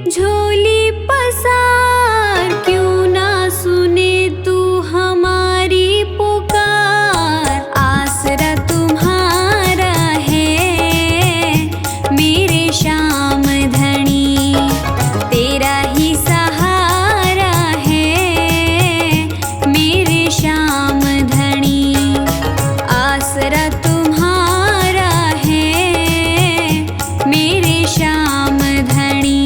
झोली पसार, क्यों ना सुने तू हमारी पुकार। आसरा तुम्हारा है मेरे श्याम धनी, तेरा ही सहारा है मेरे श्याम धनी। आसरा तुम्हारा है मेरे श्याम धनी।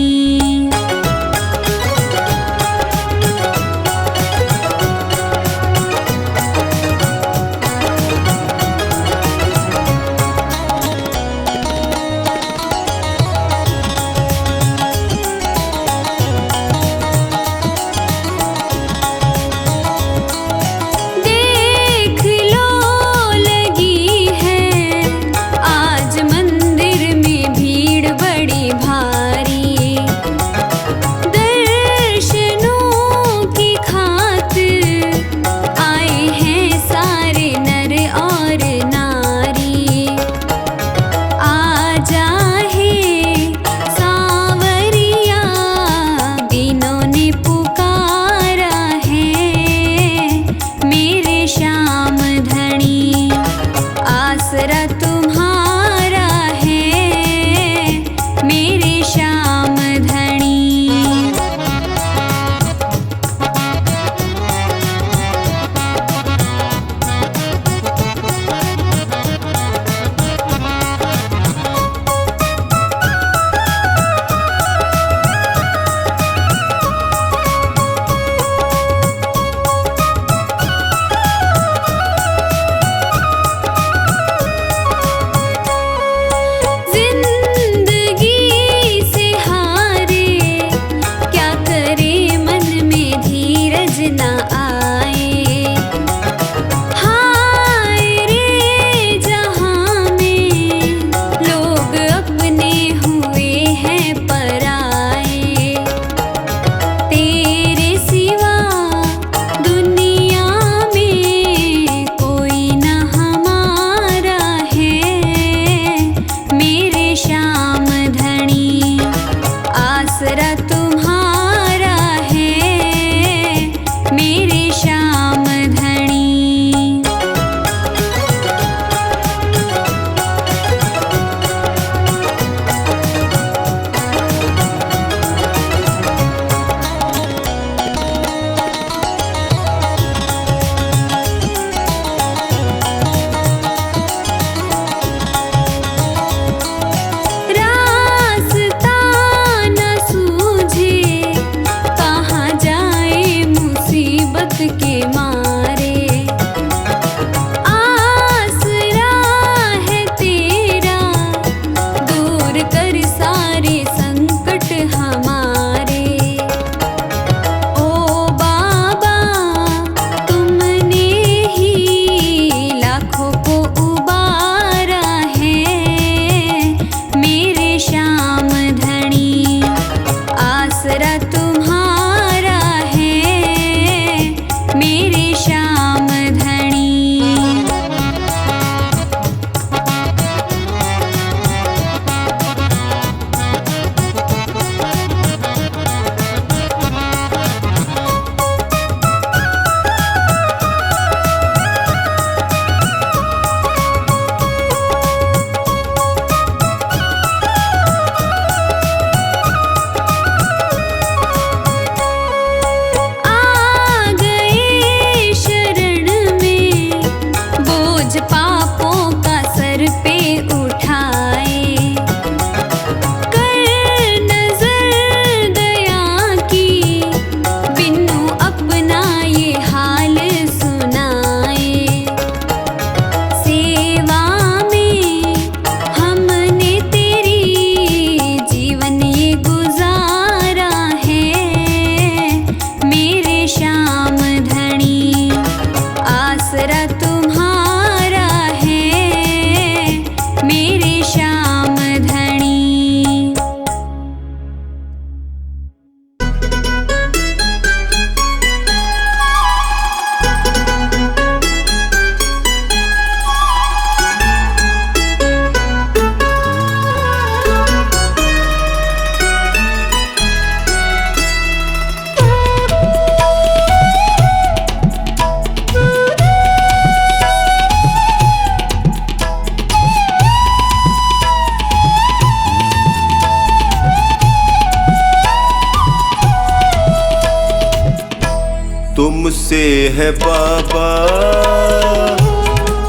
तुमसे है बाबा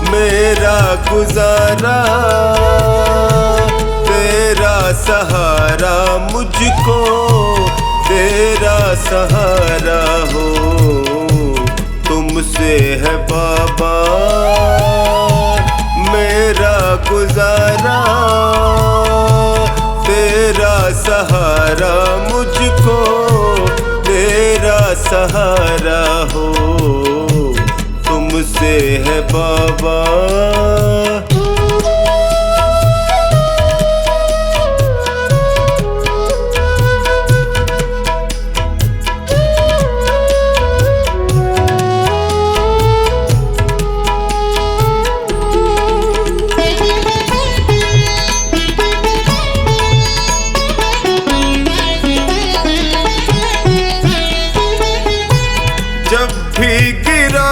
मेरा गुजारा, तेरा सहारा मुझको तेरा सहारा हो। तुमसे है बाबा मेरा गुजारा, तेरा सहारा मुझको तेरा सहारा हो। तुमसे है बाबा। जब भी गिरा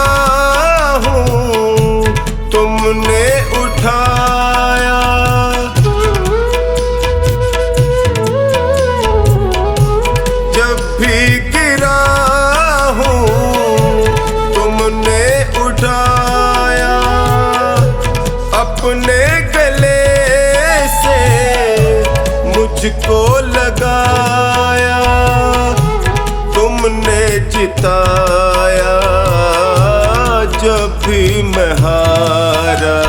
हूँ तुमने उठाया, जब भी गिरा हूँ तुमने उठाया, अपने गले से मुझको लगाया, तुमने जिताया जब भी मैं हारा।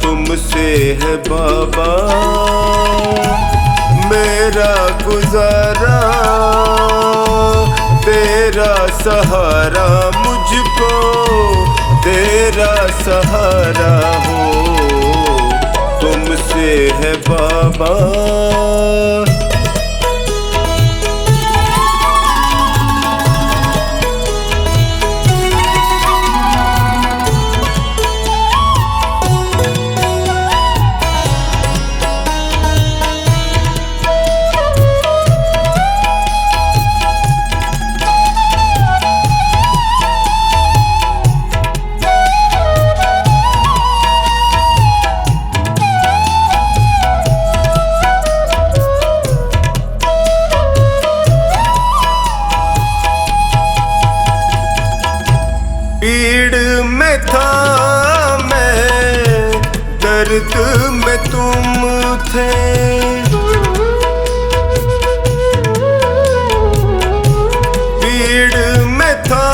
तुमसे है बाबा मेरा गुजारा, तेरा सहारा मुझको तेरा सहारा हो। तुमसे है बाबा। पीड़ में था मैं, दर्द में तुम थे, पीड़ में था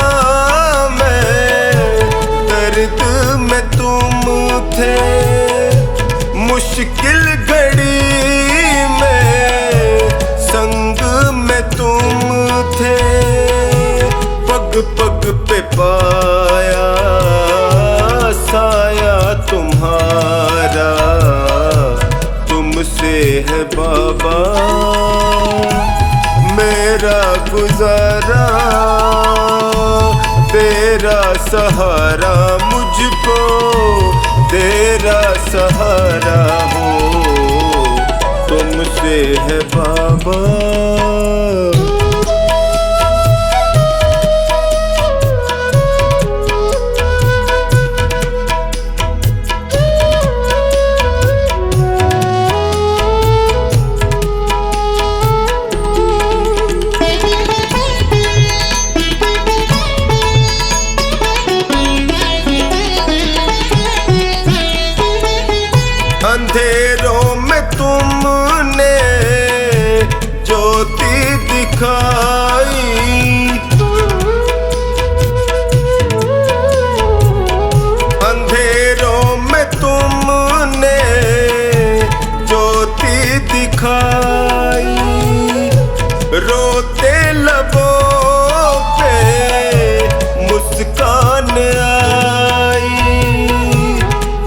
मैं, दर्द में तुम थे, मुश्किल घड़ी में संग में तुम थे, पग पग पे पाया साया तुम्हारा। तुमसे है बाबा मेरा गुजारा, तेरा सहारा मुझको तेरा सहारा हो। तुमसे है बाबा। अंधेरों में तुमने ज्योति दिखाई, अंधेरों में तुमने ज्योति दिखाई, रोते लबों पे मुस्कान आई,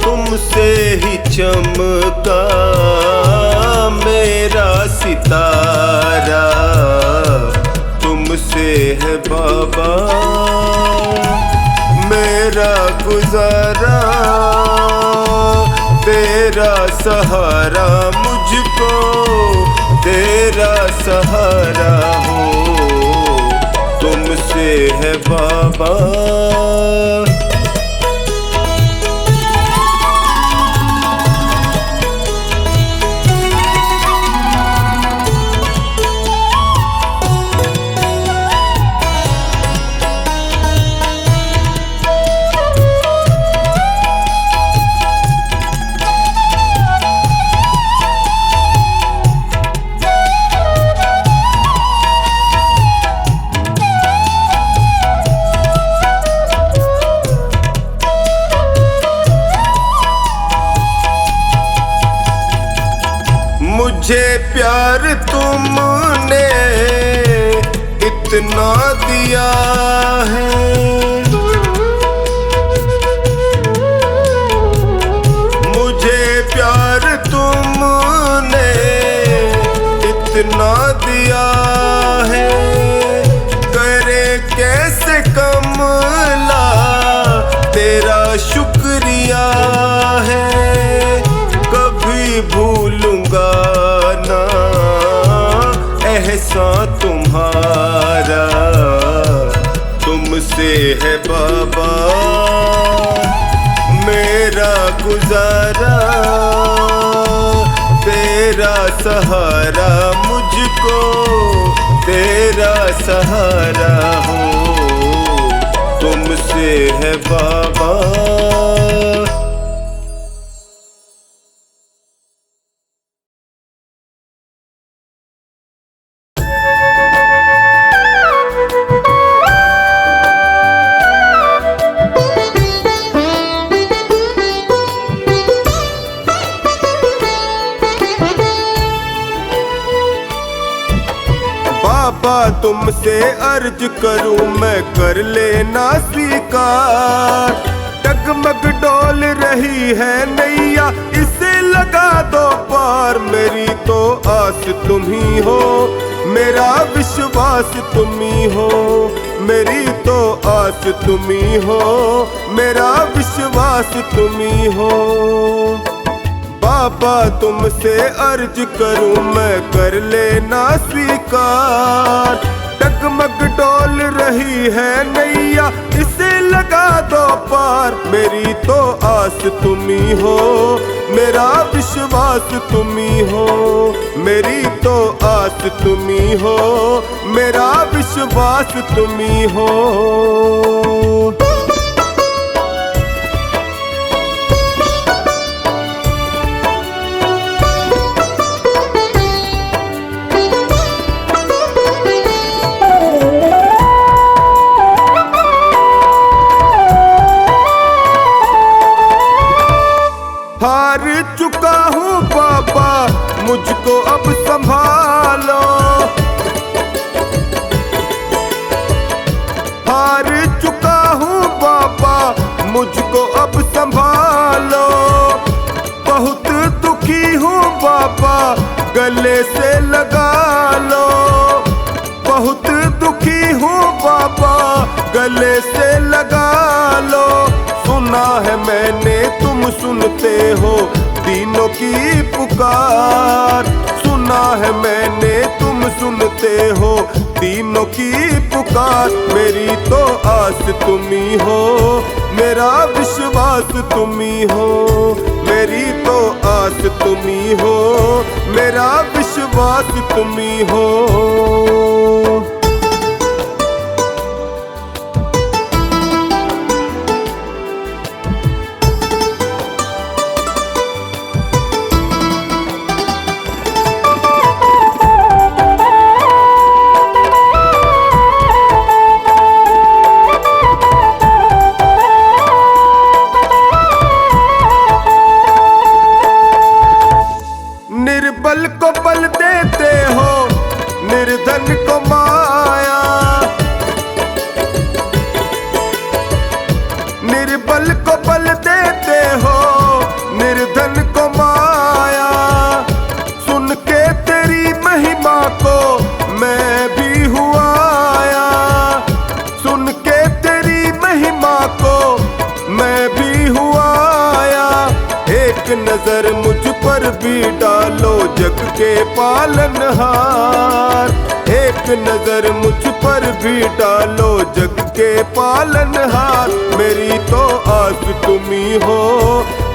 तुमसे ही चमका मेरा सितारा। तुमसे है बाबा मेरा गुजारा, तेरा सहारा मुझको तेरा सहारा हो। तुमसे है बाबा। मुझे प्यार तुमने इतना दिया है, मुझे प्यार तुमने इतना दिया है, करे कैसे कमला तेरा शुक्रिया है। कभी भूलूंगा ना एहसान तुम्हारा, तुमसे है बाबा मेरा गुजारा, तेरा सहारा मुझको तेरा सहारा हो, तुमसे है बाबा। बाबा तुमसे अर्ज करूं मैं कर लेना स्वीकार, डगमग डोल रही है नैया इसे लगा दो पार, मेरी तो आस तुम ही हो मेरा विश्वास तुम ही हो, मेरी तो आस तुम ही हो मेरा विश्वास तुम ही हो। बाबा तुमसे अर्ज करूं मैं कर लेना स्वीकार, डगमग डोल रही है नैया इसे लगा दो पार, मेरी तो आस तुम ही हो मेरा विश्वास तुम ही हो, मेरी तो आस तुम ही हो मेरा विश्वास तुम ही हो। हार चुका हूँ बाबा मुझको अब संभालो, हार चुका हूँ बाबा मुझको अब संभालो, बहुत दुखी हूँ बाबा गले से लगा लो, बहुत दुखी हूँ बाबा गले से लगा लो, सुना है मैंने तुम सुनते हो दीनों की पुकार, सुना है मैंने तुम सुनते हो दीनों की पुकार, मेरी तो आस तुम ही हो मेरा विश्वास तुम ही हो, मेरी तो आस तुम ही हो मेरा विश्वास तुम ही हो। निर्बल को बल देते हो निर्धन को माया, निर्बल को बल देते हो निर्धन को माया, सुन के तेरी महिमा को मैं भी हुआ आया, सुन के तेरी महिमा को मैं भी हुआ आया, एक नजर मुझ पर भी डालो जग के पालनहार, एक नजर मुझ पर भी डालो जग के पालनहार, मेरी तो आस तुम ही हो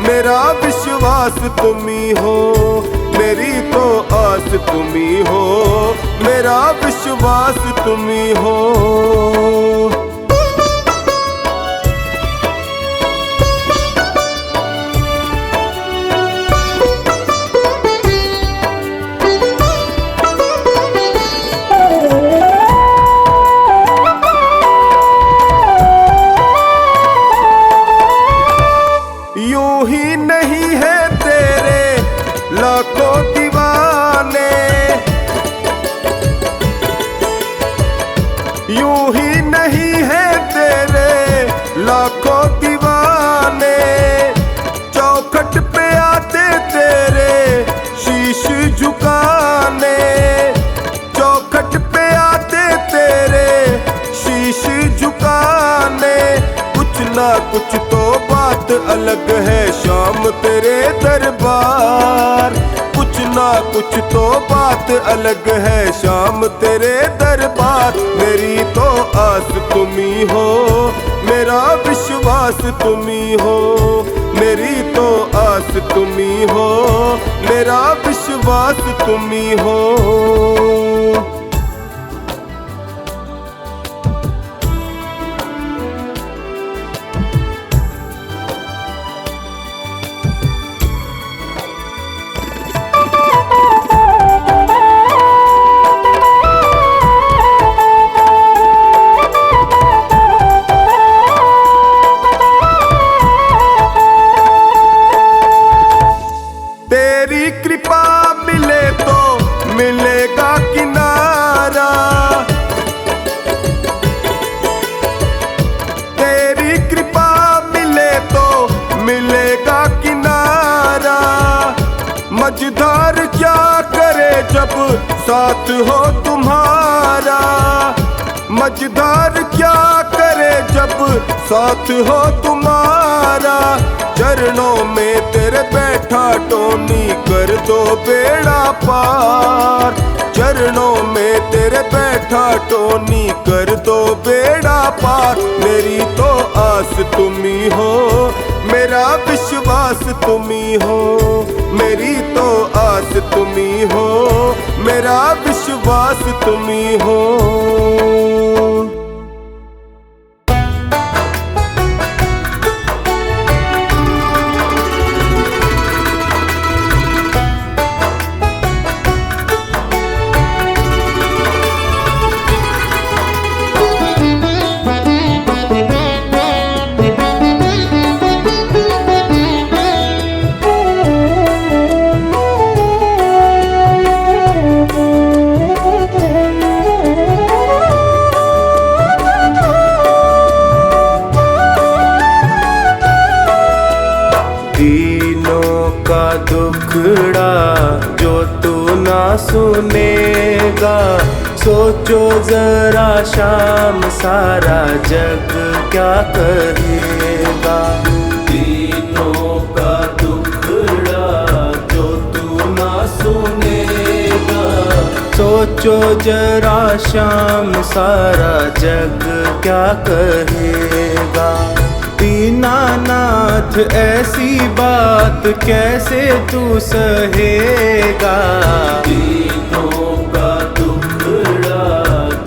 मेरा विश्वास तुम ही हो, मेरी तो आस तुम ही हो मेरा विश्वास तुम ही हो। यूं ही नहीं है तेरे लाखों दीवार, जाने। यूं ही नहीं है तेरे लाखों दीवाने, चौखट पे आते तेरे शीश झुकाने, चौखट पे आते तेरे शीश झुकाने। कुछ ना कुछ तो बात अलग है शाम तेरे दरबार, कुछ ना कुछ तो बात अलग है शाम तेरे दरबार। मेरी तो आस तुम्ही हो, मेरा विश्वास तुम्ही हो, मेरी तो आस तुम्ही हो, मेरा विश्वास तुम्ही हो। तेरी कृपा मिले तो मिलेगा किनारा, तेरी कृपा मिले तो मिलेगा किनारा। मझधार क्या करे जब साथ हो तुम्हारा, मझधार क्या करे जब साथ हो तुम्हारा। चरणों में तेरे बैठा टोनी कर दो बेड़ा पार, चरणों में तेरे बैठा टोनी कर दो बेड़ा पार। मेरी तो आस तुम्ही हो, मेरा विश्वास तुम्ही हो, मेरी तो आस तुम्ही हो, मेरा विश्वास तुम्ही हो। दीनों का दुखड़ा जो तू ना सुनेगा, सोचो जरा शाम सारा जग क्या कहेगा। दीनों का दुखड़ा जो तू ना सुनेगा, सोचो जरा शाम सारा जग क्या कहेगा। दीनानाथ ऐसी बात कैसे तू सहेगा। दीनों का दुखड़ा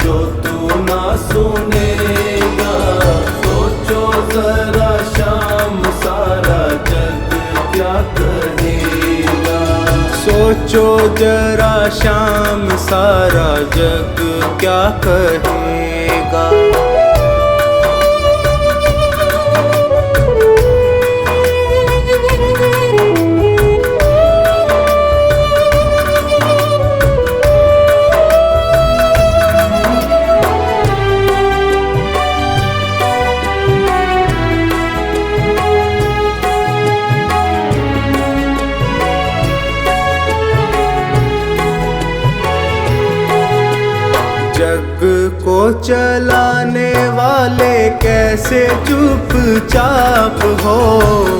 जो तू ना सुनेगा, सोचो जरा शाम सारा जग क्या कहेगा। सोचो जरा शाम सारा जग क्या कहेगा। जग को चलाने वाले कैसे चुपचाप हो।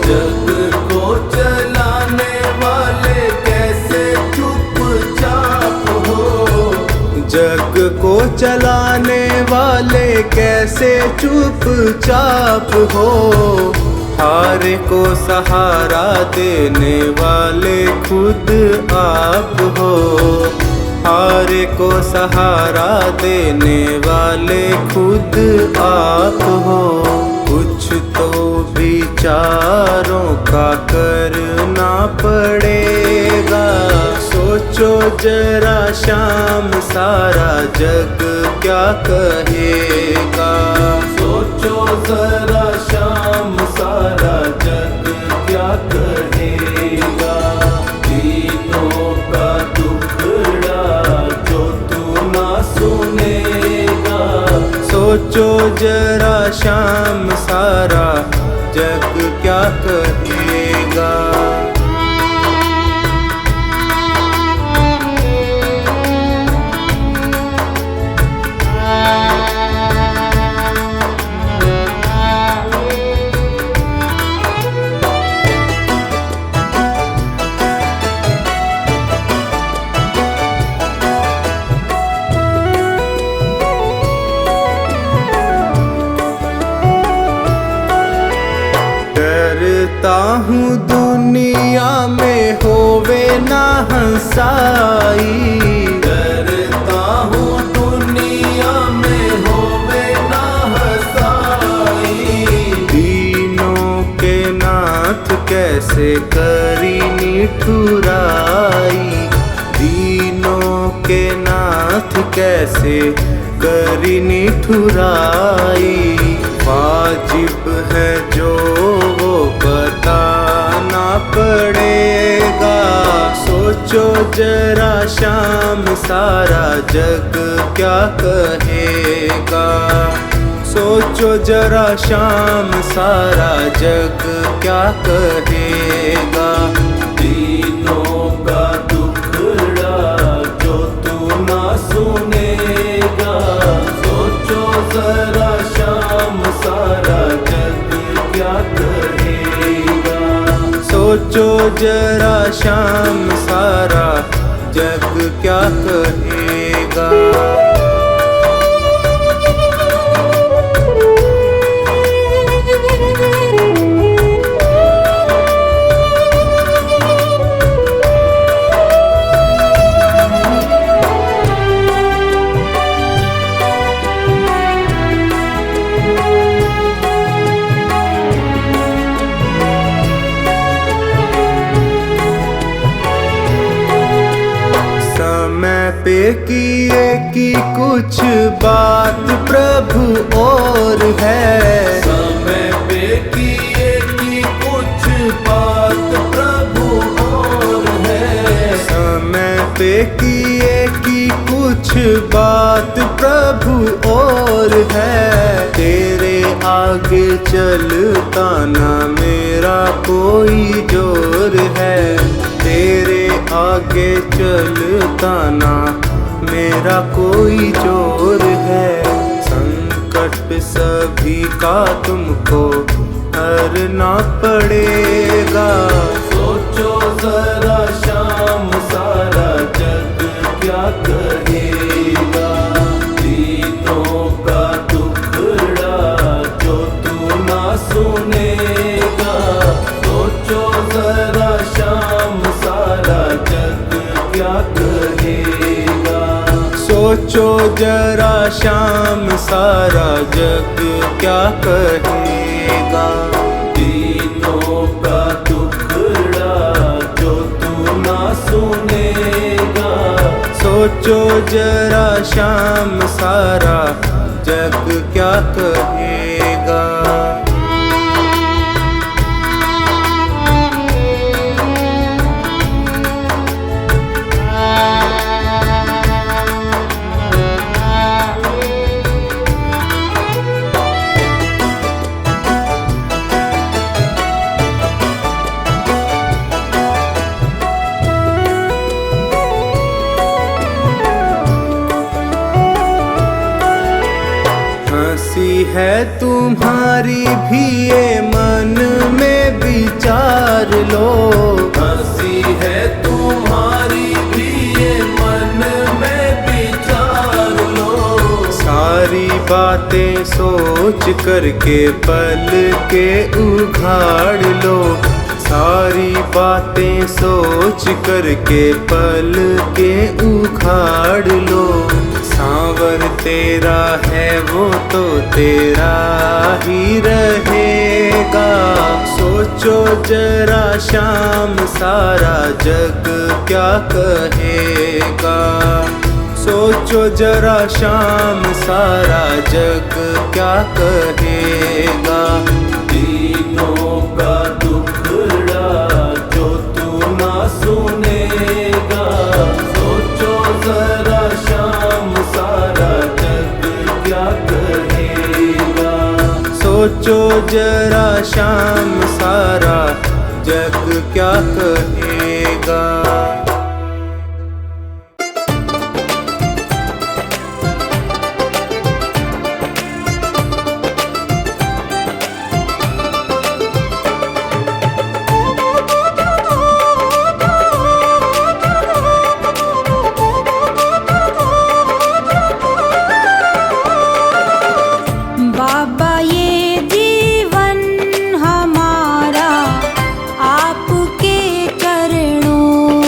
जग को चलाने वाले कैसे चुपचाप हो। जग को चलाने वाले कैसे चुपचाप हो। हारे को सहारा देने वाले खुद आप हो। हारे को सहारा देने वाले खुद आप हो। कुछ तो विचारों का करना पड़ेगा। सोचो जरा शाम सारा जग क्या कहेगा। सोचो जरा शाम सारा जग क्या कहेगा। दीनों का दुख जरा शाम सारा जग क्या कहेगा। डरता हूँ दुनिया में होवे ना हंसाई, डरता हूँ दुनिया में होवे ना हंसाई। दीनों के नाथ कैसे करी निठुराई, दीनों के नाथ कैसे करी निठुराई। वाजिब है जो वो बताना पड़ेगा, सोचो जरा शाम सारा जग क्या कहेगा। सोचो जरा शाम सारा जग क्या कहेगा। दीनों का दुखड़ा जो तू ना सुनेगा, सोचो जरा शाम सारा जग क्या कहेगा। सोचो जरा शाम सारा जग क्या कहेगा। पे किए की कुछ बात प्रभु और है, समय पे किए की कुछ बात प्रभु और है। समय पे किए की कुछ बात प्रभु और है। तेरे आगे चलता ना मेरा कोई जोर है, तेरे आगे चलता ना मेरा कोई जोर है। संकट सभी का तुमको हरना पड़ेगा, सोचो जरा शाम सारा जग क्या कहेगा। दीनों का दुखड़ा जो तू ना सुनेगा, सोचो जरा शाम सारा जग क्या कहेगा। सोचो जरा शाम सारा जग क्या कहेगा। दीनों का दुखड़ा जो तू ना सुनेगा, सोचो जरा शाम सारा जग क्या कहेगा। हंसी है तुम्हारी भी ये मन में विचार लो, हंसी है तुम्हारी भी ये मन में विचार लो। सारी बातें सोच करके पल के उघाड़ लो, सारी बातें सोच करके पल के उखाड़ लो। सांवर तेरा है वो तो तेरा ही रहेगा, सोचो जरा शाम सारा जग क्या कहेगा। सोचो जरा शाम सारा जग क्या कहेगा। दीनों का दुखड़ा जो तू ना सुनेगा, सोचो जरा शाम सारा जग क्या कहेगा। सोचो जरा श्याम, सारा जग क्या कहेगा। बाबा ये जीवन हमारा आपके चरणों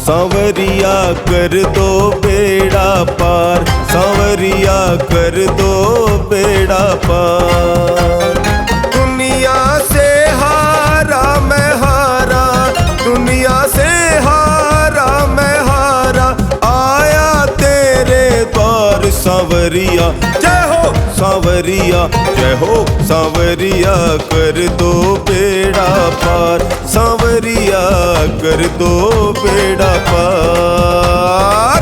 सांवरिया कर दो बेड़ा पार, सांवरिया कर दो बेड़ा पार। दुनिया से हारा मैं हारा, दुनिया से हारा मैं हारा, आया तेरे द्वार सांवरिया। जय हो सांवरिया, जय हो सांवरिया, कर दो बेड़ा पार, सांवरिया कर दो बेड़ा पार।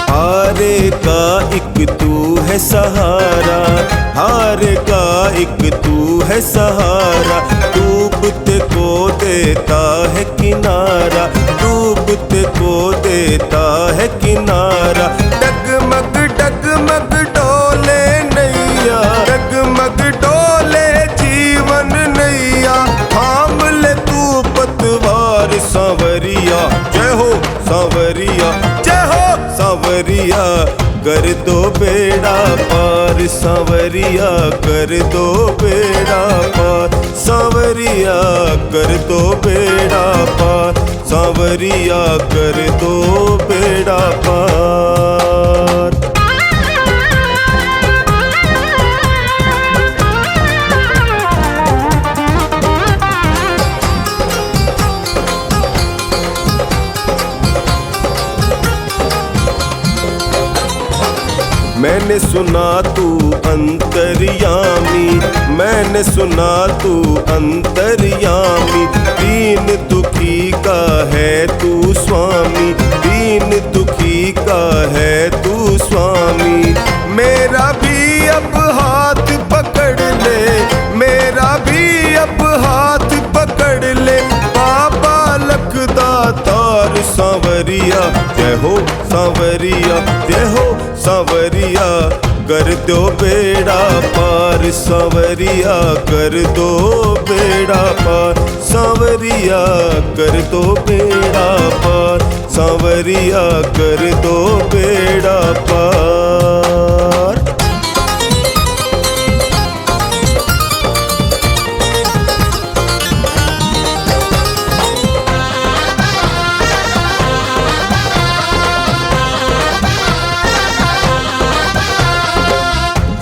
हारे का एक तू है सहारा, हारे का एक तू है सहारा, डूबते को देता है किनारा, डूबते को देता है किनारा। डगमग डगमग डोले नैया, डगमग डोले जीवन नैया, थाम ले तू पतवार सांवरिया। जय हो सांवरिया, जय हो सांवरिया, कर दो बेड़ा पार, सांवरिया कर दो बेड़ा पार, सांवरिया कर दो बेड़ा पार, सांवरिया कर दो बेड़ा पार। मैंने सुना तू अंतर्यामी, मैंने सुना तू अंतर्यामी, दीन दुखी का है तू स्वामी, दीन दुखी का है तू स्वामी। मेरा भी अब हाथ पकड़ ले, मेरा भी अब हाथ पकड़ ले, बाबा लखदातार सांवरिया। जय हो सांवरिया, जय हो सांवरिया, कर दो बेड़ा पार, सांवरिया कर दो बेड़ा पार, सांवरिया कर दो बेड़ा पार, सांवरिया कर दो बेड़ा पार।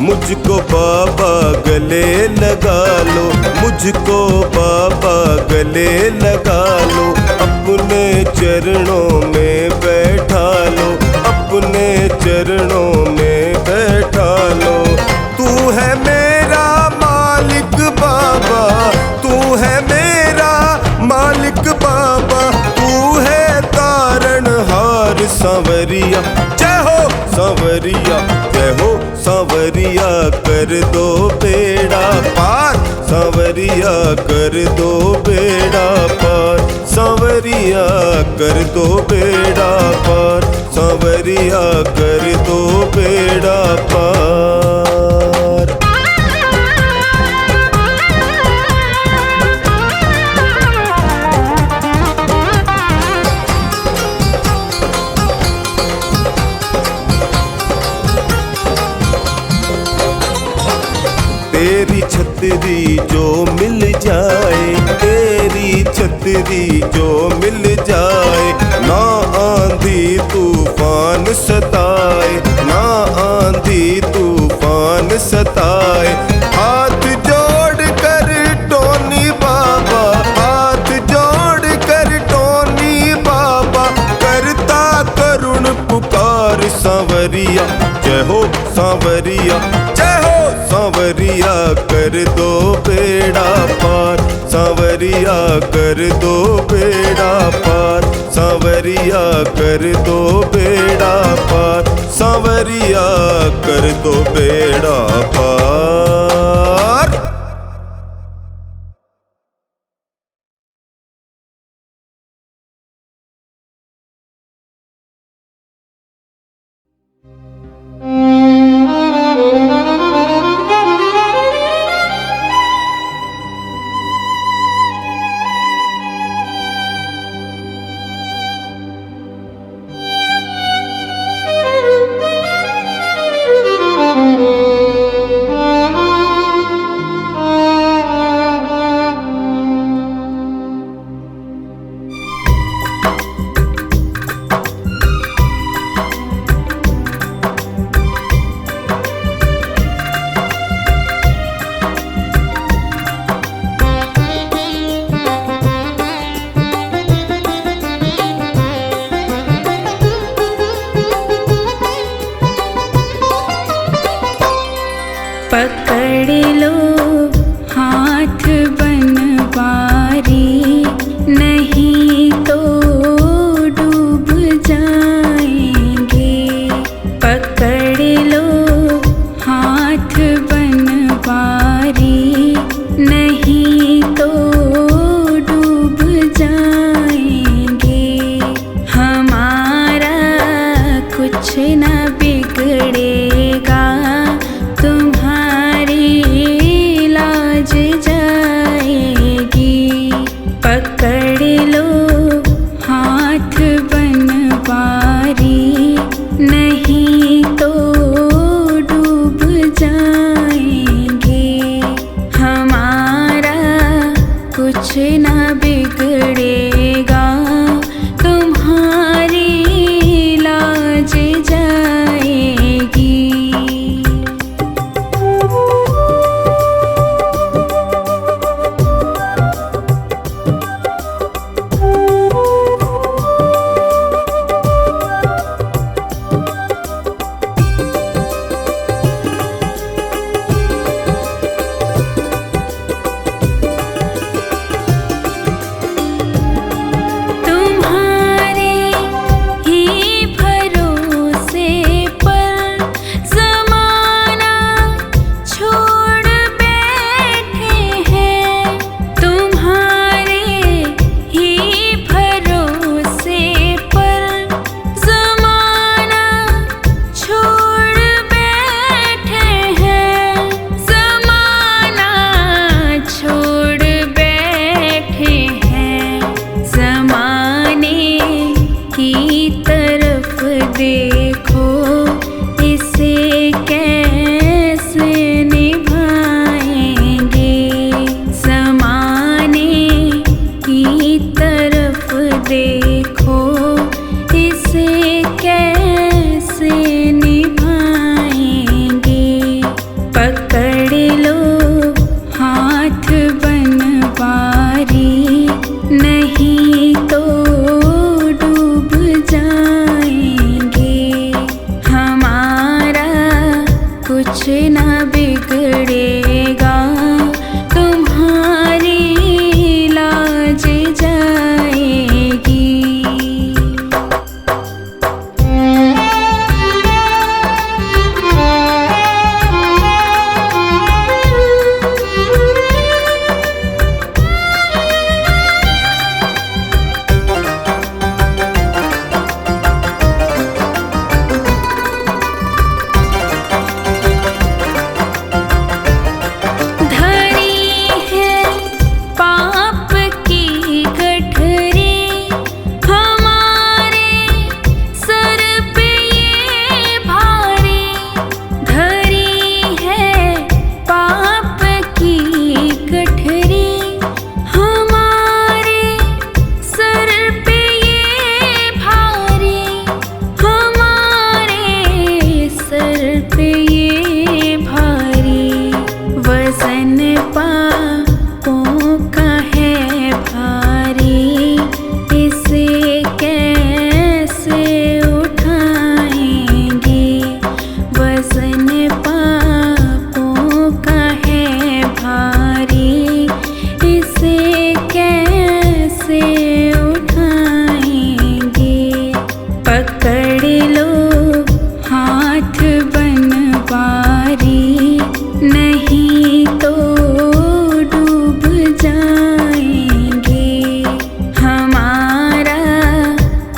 मुझको बाबा गले लगा लो, मुझको बाबा गले लगा लो, अपने चरणों में बैठा लो, अपने चरणों में बैठा लो। तू है मेरा मालिक बाबा, तू है मेरा मालिक बाबा, तू है तारणहार सांवरिया। जय हो सांवरिया, जय हो सांवरिया, कर दो बेड़ा पार, सांवरिया कर दो बेड़ा पार, सांवरिया कर दो बेड़ा पार, सांवरिया कर दो बेड़ा पार। तेरी छतरी जो मिल जाए, तेरी छतरी जो मिल जाए, ना आंधी तूफान सताए, ना आंधी तूफान सताए। हाथ जोड़ कर टोनी बाबा, हाथ जोड़ कर टोनी बाबा, करता करुण पुकार सांवरिया। जय हो सांवरिया, जय हो सांवरिया, कर दो बेड़ा पार, सांवरिया कर दो बेड़ा पार, सांवरिया कर दो बेड़ा पार, सांवरिया कर दो बेड़ा पार।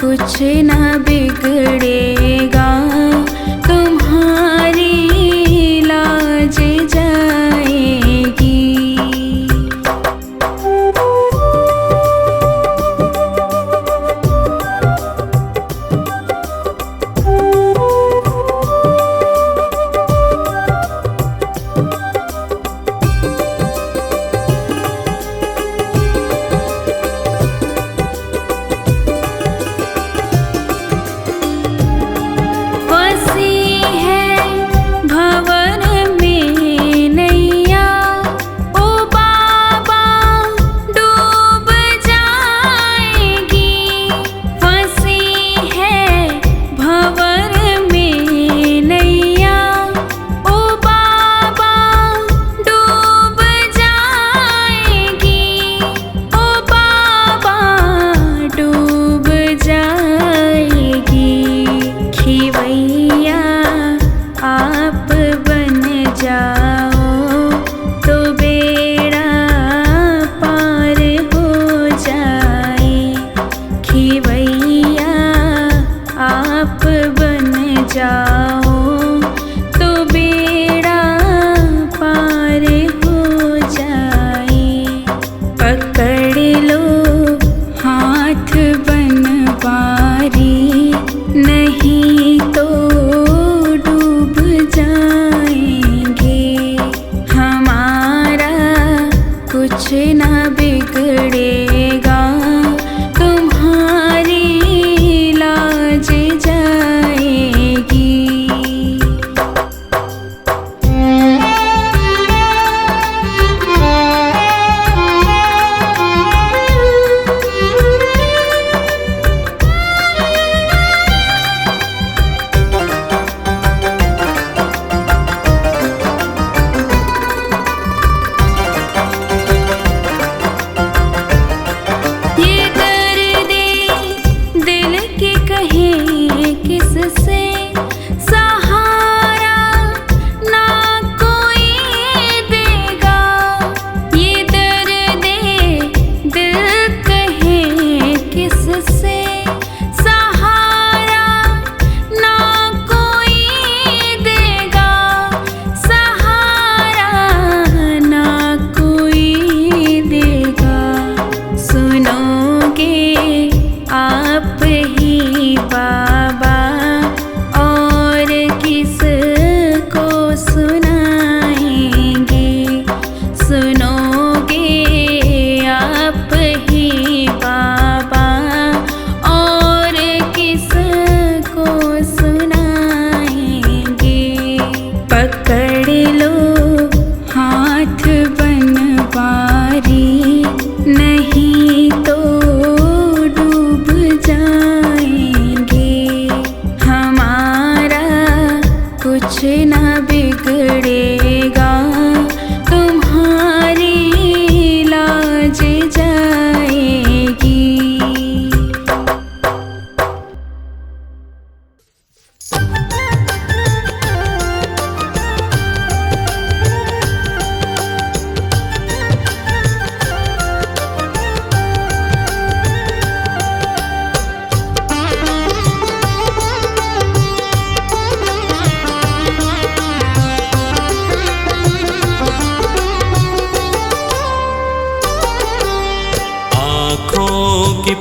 कुछ ना बिगड़ेगा, तुम्हारी लाज जाएगी।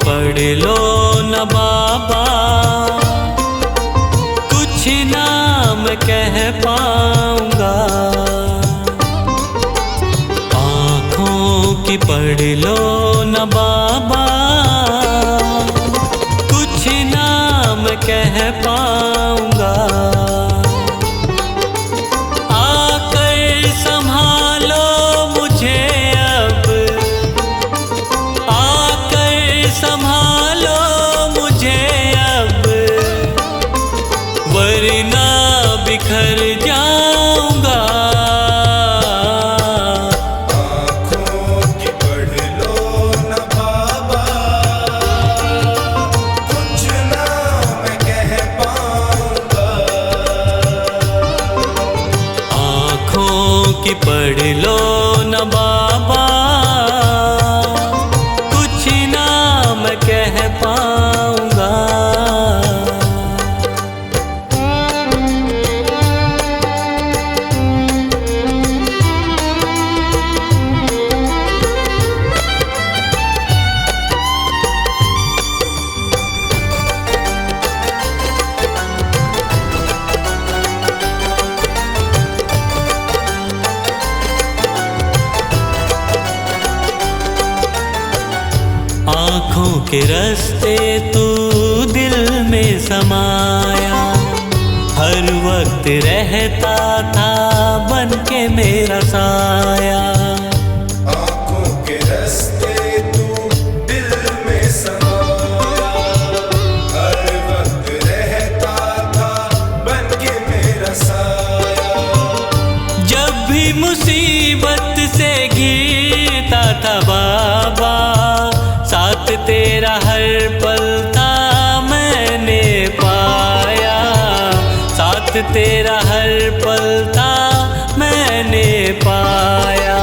पढ़ लो न बाबा, कुछ ना मैं कह पाऊंगा। आँखों की पढ़ लो न बाबा, कुछ ना मैं कह पाऊंगा। आकर संभालो मुझे अब, आकर संभालो मुझे अब, वरना बिखर जाऊंगा। आँखों की पढ़ लो न बाबा, कुछ ना मैं कह पाऊंगा। आँखों की पढ़ लो न बाबा, कुछ ना मैं कह पाऊंगा। के रास्ते तू दिल में समाया, हर वक्त रहता था बन के मेरा साया। आँखों के रास्ते तू दिल में समाया, हर वक्त रहता था बन के मेरा साया। जब भी मुसीबत से घिरता था बाबा, साथ तेरा हर पल था मैंने पाया, साथ तेरा हर पल था मैंने पाया,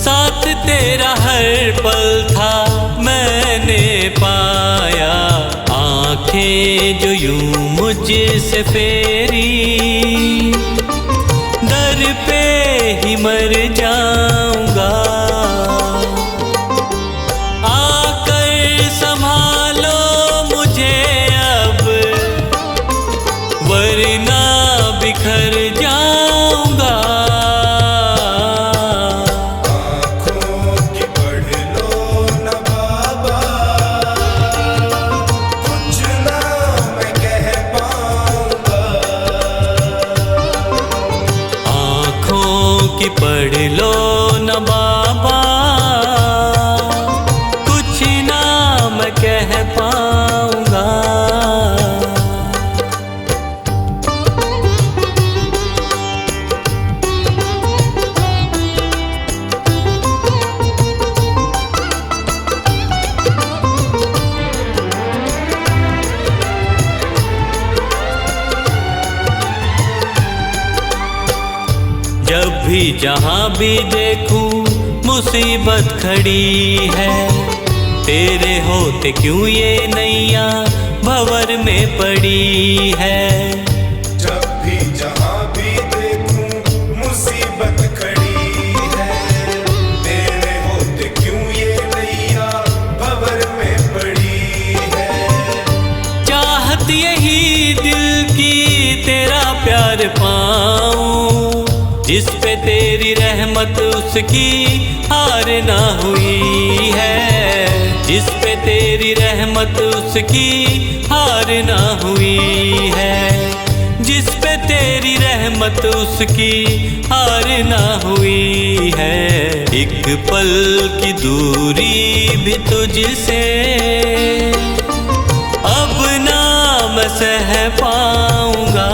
साथ तेरा हर पल था मैंने पाया। आँखें जो यूं मुझसे फेरी, दर पे ही मर जाऊंगा। आकर संभालो मुझे अब, वरना बिखर जाऊंगा। आँखों की पढ़ लो न बाबा, कुछ ना मैं कह पाऊंगा। आँखों की पढ़ लो न बाबा, कुछ ना मैं कह पाऊंगा। जब भी जहाँ भी देखूं मुसीबत खड़ी है, तेरे होते क्यों ये नैया भंवर में पड़ी है। जब भी जहाँ भी देखूं मुसीबत खड़ी है, तेरे होते क्यों ये नैया भंवर में पड़ी है। चाहत यही दिल की तेरा प्यार पाऊं, जिस पे तेरी रहमत उसकी हार ना हुई है, जिस पे तेरी रहमत उसकी हार ना हुई है, जिस पे तेरी रहमत उसकी हार ना हुई है। एक पल की दूरी भी तुझसे अब ना मैं सह पाऊंगा।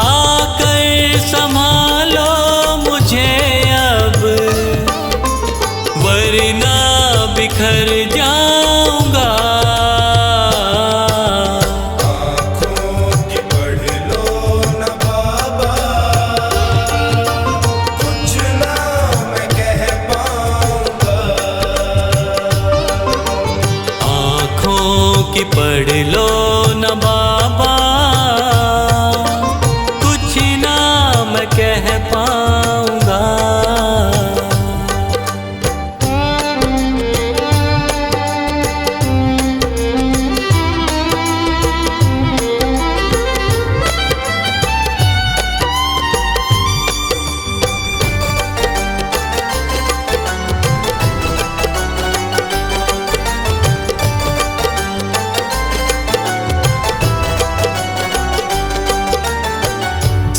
आकर संभालो मुझे अब, वरना बिखर जाऊंगा। आँखों की पढ़ लो न बाबा, कुछ ना मैं कह पाऊंगा। आँखों की पढ़ लो न बाबा, कुछ ना मैं कह पाऊंगा।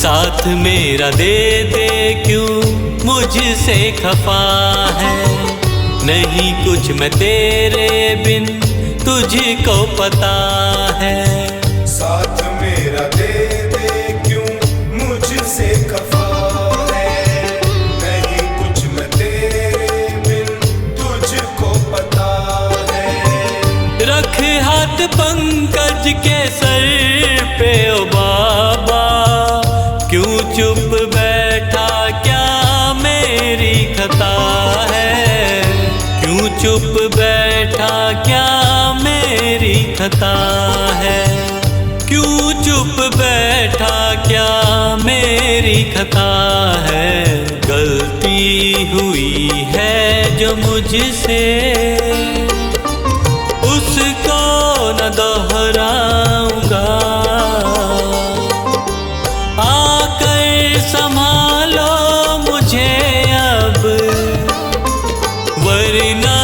साथ मेरा दे दे क्यों मुझसे खफा है, नहीं कुछ मैं तेरे बिन तुझको पता है। साथ मेरा दे दे क्यों मुझसे खफा है, नहीं कुछ मैं तेरे बिन तुझको पता है। रख हाथ पंकज के सर पे ओ बाबा, क्यों चुप बैठा क्या मेरी खता है, क्यों चुप बैठा क्या मेरी खता है, क्यों चुप बैठा क्या मेरी खता है। गलती हुई है जो मुझसे उसको न दोहराऊंगा। आकर संभालो मुझे अब, वरना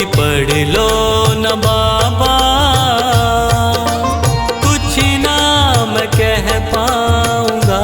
पोथी पढ़ लो न बाबा, कुछ ना मैं कह पाऊंगा।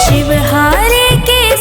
शिवहारे के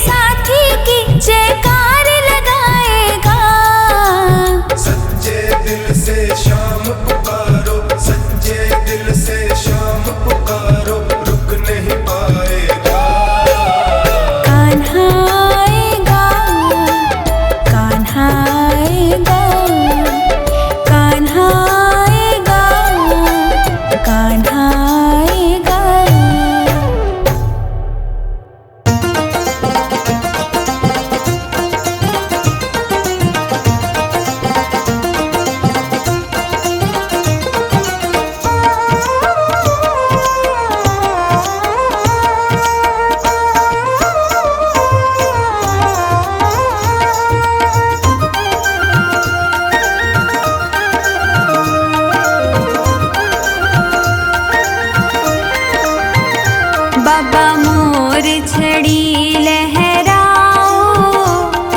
छड़ी लहराओ,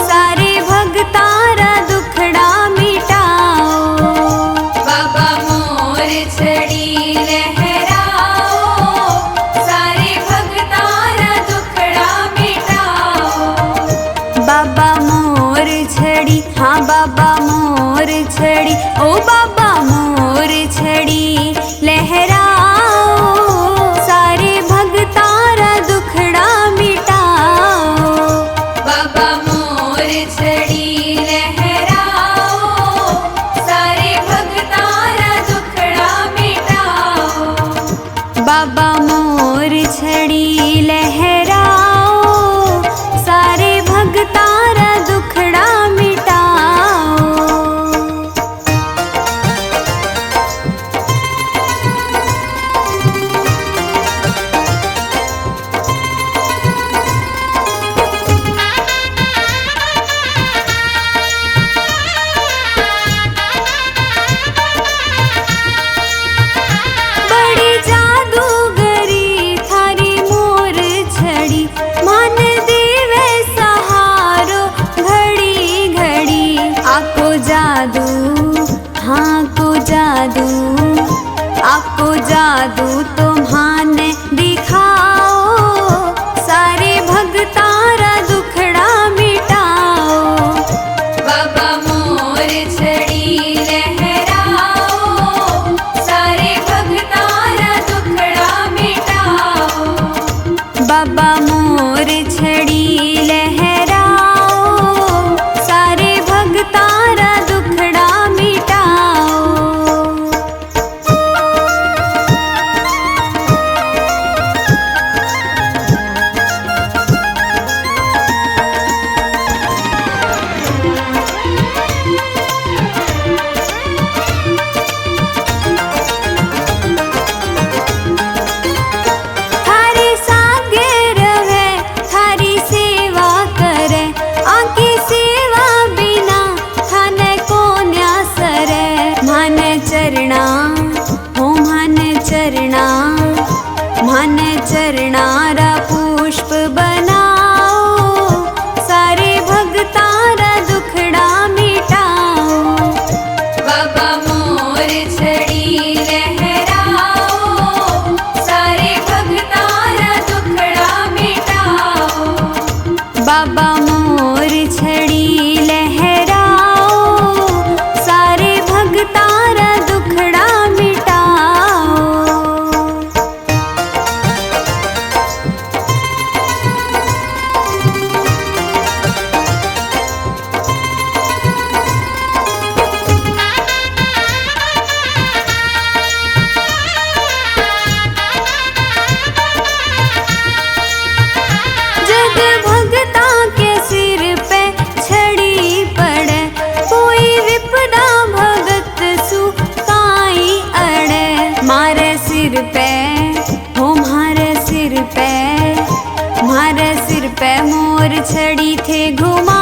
सारे भगतारा दुखड़ा मिटाओ। बाबा मोर छड़ी लहराओ, सारे भगतारा दुखड़ा मिटाओ। बाबा मोर छड़ी, हाँ बाबा मोर छड़ी, ओ बाबा मोर छड़ी लहराओ, सारे भगतारा दुखड़ा मिटाओ। बाबा मोर छड़ी लहराओ, सारे भगतारा दुखड़ा मिटाओ। बाबा मोर छड़ी लहराओ, सारे भगतारा दुखड़ा मिटाओ। बड़ी जादूगरी थारी मोर छड़ी, मान देवे सहारो घड़ी घड़ी। आपको जादू, हाँ को जादू, आपको जादू तुम्हाने दिखाओ, सारे भगतारा दुखड़ा मिटाओ। बाबा मोर छड़ी लहराओ, सारे भगतारा दुखड़ा मिटाओ। बाबा मोर छड़ी लहराओ, सारे भगतारा दुखड़ा मिटाओ। थारे सागे रहे, थारी सेवा करे, आकी सेवा बिना थाने को न्यासरे। मान चरणा, हो मान चरणा, मान चरणारा पुष्प बनाओ, सारे भगतारा दुखड़ा मिटाओ। बाबा मोर छड़ी लहराओ, सारे भगतारा दुखड़ा मिटाओ। बाबा मोर छड़ी लहराओ, सारे भगतारा दुखड़ा मिटाओ। जग भगता के सिर पे छड़ी पड़े, कोई विपदा भगत सु काई अड़े। मारे सिर पे, हो मारे सिर पे, मारे सिर पे मोर छड़ी थे घुमा।